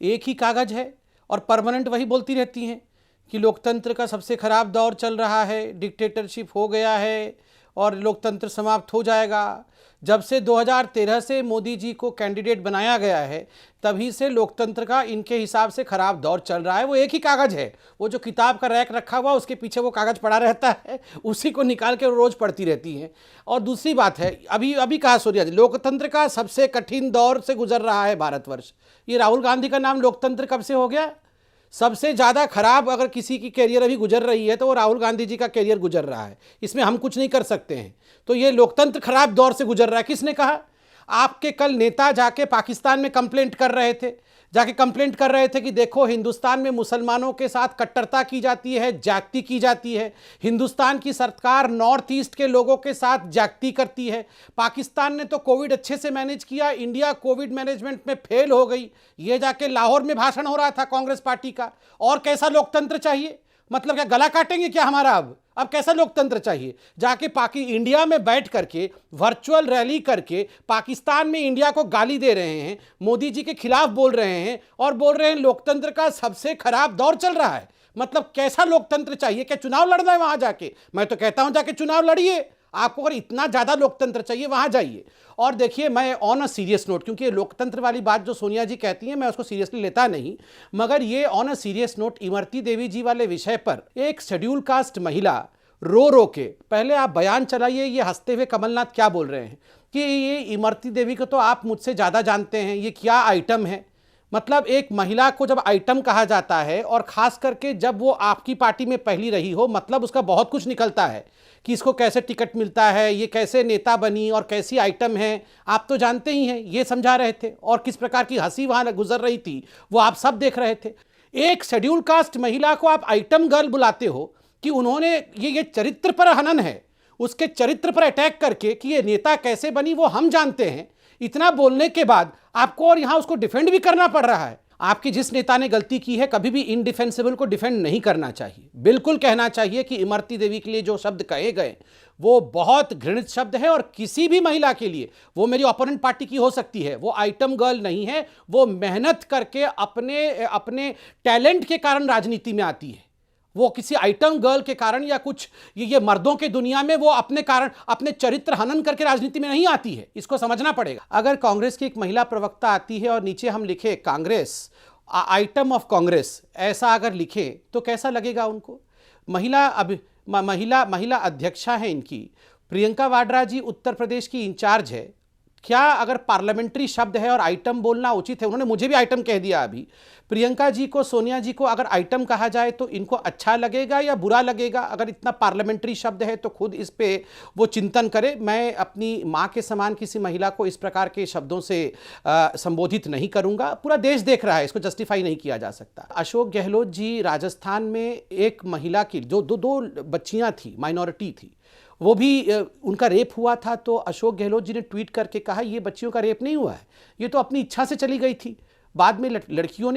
एक ही कागज़ है और परमानेंट वही बोलती रहती हैं कि लोकतंत्र का सबसे खराब दौर चल रहा है, डिक्टेटरशिप हो गया है और लोकतंत्र समाप्त हो जाएगा। जब से 2013 से मोदी जी को कैंडिडेट बनाया गया है तभी से लोकतंत्र का इनके हिसाब से खराब दौर चल रहा है। वो एक ही कागज़ है, वो जो किताब का रैक रखा हुआ उसके पीछे वो कागज़ पड़ा रहता है, उसी को निकाल के रोज़ पढ़ती रहती हैं। और दूसरी बात है, अभी कहा सोनिया जी, लोकतंत्र का सबसे कठिन दौर से गुजर रहा है भारतवर्ष। ये राहुल गांधी का नाम लोकतंत्र कब से हो गया? सबसे ज़्यादा खराब अगर किसी की कैरियर अभी गुजर रही है तो वो राहुल गांधी जी का कैरियर गुजर रहा है, इसमें हम कुछ नहीं कर सकते हैं। तो ये लोकतंत्र खराब दौर से गुजर रहा है। किसने कहा? आपके कल नेता जाके पाकिस्तान में कंप्लेंट कर रहे थे, कि देखो हिंदुस्तान में मुसलमानों के साथ कट्टरता की जाती है, ज्यादती की जाती है, हिंदुस्तान की सरकार नॉर्थ ईस्ट के लोगों के साथ ज्यादती करती है, पाकिस्तान ने तो कोविड अच्छे से मैनेज किया, इंडिया कोविड मैनेजमेंट में फेल हो गई। ये जाके लाहौर में भाषण हो रहा था कांग्रेस पार्टी का। और कैसा लोकतंत्र चाहिए? मतलब क्या गला काटेंगे क्या हमारा? अब कैसा लोकतंत्र चाहिए? जाके इंडिया में बैठ करके वर्चुअल रैली करके पाकिस्तान में इंडिया को गाली दे रहे हैं, मोदी जी के खिलाफ बोल रहे हैं और बोल रहे हैं लोकतंत्र का सबसे खराब दौर चल रहा है। मतलब कैसा लोकतंत्र चाहिए? क्या चुनाव लड़ना है वहां जाके? मैं तो कहता हूं जाके चुनाव लड़िए। आपको अगर इतना ज़्यादा लोकतंत्र चाहिए वहाँ जाइए। और देखिए, मैं ऑन अ सीरियस नोट, क्योंकि लोकतंत्र वाली बात जो सोनिया जी कहती हैं मैं उसको सीरियसली लेता नहीं, मगर ये on a serious note Imarti Devi ji वाले विषय पर एक शेड्यूल कास्ट महिला रो के, पहले आप बयान चलाइए ये हंसते हुए कमलनाथ क्या बोल रहे हैं कि ये इमरती देवी को तो आप मुझसे ज़्यादा जानते हैं, ये क्या आइटम है। मतलब एक महिला को जब आइटम कहा जाता है और ख़ास करके जब वो आपकी पार्टी में पहली रही हो, मतलब उसका बहुत कुछ निकलता है कि इसको कैसे टिकट मिलता है, ये कैसे नेता बनी और कैसी आइटम है, आप तो जानते ही हैं। ये समझा रहे थे और किस प्रकार की हंसी वहाँ गुजर रही थी वो आप सब देख रहे थे। एक शेड्यूल कास्ट महिला को आप आइटम गर्ल बुलाते हो कि उन्होंने ये चरित्र पर हनन है, उसके चरित्र पर अटैक करके कि ये नेता कैसे बनी वो हम जानते हैं। इतना बोलने के बाद आपको और यहां उसको डिफेंड भी करना पड़ रहा है। आपकी जिस नेता ने गलती की है कभी भी इनडिफेंसिबल को डिफेंड नहीं करना चाहिए। बिल्कुल कहना चाहिए कि इमरती देवी के लिए जो शब्द कहे गए वो बहुत घृणित शब्द है, और किसी भी महिला के लिए, वो मेरी ओपोनेंट पार्टी की हो सकती है, वो आइटम गर्ल नहीं है, वो मेहनत करके अपने टैलेंट के कारण राजनीति में आती है। वो किसी आइटम गर्ल के कारण या कुछ ये मर्दों के दुनिया में वो अपने कारण अपने चरित्र हनन करके राजनीति में नहीं आती है, इसको समझना पड़ेगा। अगर कांग्रेस की एक महिला प्रवक्ता आती है और नीचे हम लिखे कांग्रेस आइटम ऑफ कांग्रेस, ऐसा अगर लिखे तो कैसा लगेगा उनको? महिला अध्यक्षा है इनकी, प्रियंका वाड्रा जी उत्तर प्रदेश की इंचार्ज है। क्या अगर पार्लियामेंट्री शब्द है और आइटम बोलना उचित है? उन्होंने मुझे भी आइटम कह दिया अभी। प्रियंका जी को, सोनिया जी को अगर आइटम कहा जाए तो इनको अच्छा लगेगा या बुरा लगेगा? अगर इतना पार्लियामेंट्री शब्द है तो खुद इस पे वो चिंतन करे। मैं अपनी माँ के समान किसी महिला को इस प्रकार के शब्दों से संबोधित नहीं करूँगा। पूरा देश देख रहा है, इसको जस्टिफाई नहीं किया जा सकता। अशोक गहलोत जी राजस्थान में एक महिला की जो दो बच्चियाँ थी, माइनॉरिटी थी, वो भी उनका रेप हुआ था, तो अशोक गहलोत जी ने ट्वीट करके कहा ये बच्चियों का रेप नहीं हुआ है, ये तो अपनी इच्छा से चली गई थी। बाद में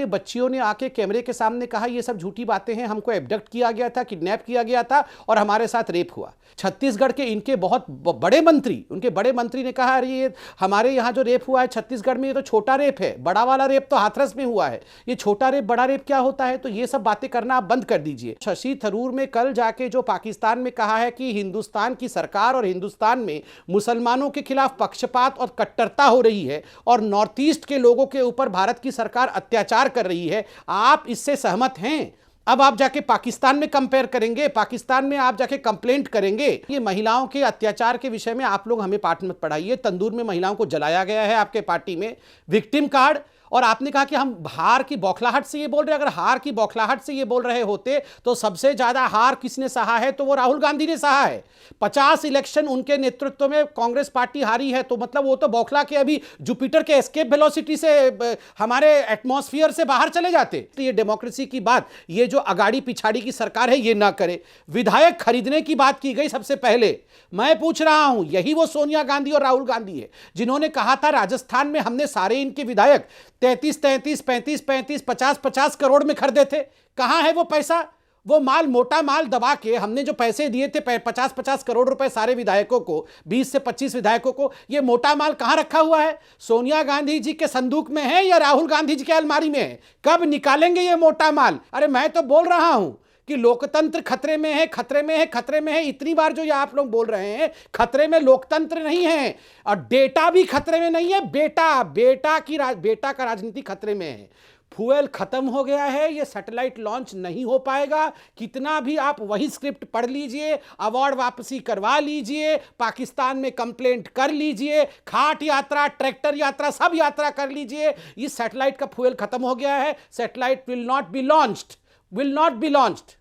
बच्चियों ने आके कैमरे के सामने कहा ये सब झूठी बातें हैं, हमको एब्डक्ट किया गया था, किडनैप किया गया था और हमारे साथ रेप हुआ। छत्तीसगढ़ के इनके बहुत बड़े मंत्री ने कहा अरे ये हमारे यहाँ जो रेप हुआ है छत्तीसगढ़ में ये तो छोटा रेप है, बड़ा वाला रेप तो हाथरस में हुआ है, ये छोटा रेप बड़ा रेप क्या होता है? तो ये सब बातें करना आप बंद कर दीजिए। शशि थरूर में कल जाके जो पाकिस्तान में कहा है कि हिंदुस्तान की सरकार और हिंदुस्तान में मुसलमानों के खिलाफ पक्षपात और कट्टरता हो रही है और नॉर्थ ईस्ट के लोगों के ऊपर भारत की सरकार अत्याचार कर रही है, आप इससे सहमत हैं? अब आप जाके पाकिस्तान में कंपेयर करेंगे, पाकिस्तान में आप जाके कंप्लेंट करेंगे। ये महिलाओं के अत्याचार के विषय में आप लोग हमें पाठ मत पढ़ाइए। तंदूर में महिलाओं को जलाया गया है आपके पार्टी में, विक्टिम कार्ड। और आपने कहा कि हम हार की बौखलाहट से ये बोल रहे हैं। अगर हार की बौखलाहट से ये बोल रहे होते तो सबसे ज्यादा हार किसने सहा है? तो वो राहुल गांधी ने सहा है। 50 इलेक्शन उनके नेतृत्व में कांग्रेस पार्टी हारी है, तो मतलब वो तो बौखला के अभी जुपिटर के एस्केप वेलोसिटी से हमारे एटमॉस्फेयर से बाहर चले जाते। तो ये डेमोक्रेसी की बात ये जो अगाड़ी पिछाड़ी की सरकार है ये ना करे। विधायक खरीदने की बात की गई सबसे पहले। मैं पूछ रहा हूं, यही वो सोनिया गांधी और राहुल गांधी है जिन्होंने कहा था राजस्थान में हमने सारे इनके विधायक 33, 35, 50 करोड़ में खरीदे थे। कहां है वो पैसा? वो माल, मोटा माल दबा के हमने जो पैसे दिए थे 50-50 करोड़ रुपए सारे विधायकों को, 20 से 25 विधायकों को, ये मोटा माल कहां रखा हुआ है? सोनिया गांधी जी के संदूक में है या राहुल गांधी जी के अलमारी में है? कब निकालेंगे ये मोटा माल? अरे मैं तो बोल रहा हूं कि लोकतंत्र खतरे में है, खतरे में है, खतरे में है। इतनी बार जो ये आप लोग बोल रहे हैं, खतरे में लोकतंत्र नहीं है और डेटा भी खतरे में नहीं है। बेटा का राजनीति खतरे में है। फ्यूल खत्म हो गया है, ये सैटेलाइट लॉन्च नहीं हो पाएगा। कितना भी आप वही स्क्रिप्ट पढ़ लीजिए, अवार्ड वापसी करवा लीजिए, पाकिस्तान में कंप्लेंट कर लीजिए, खाट यात्रा, ट्रैक्टर यात्रा, सब यात्रा कर लीजिए, इस सैटेलाइट का फ्यूल खत्म हो गया है। Satellite will not be launched.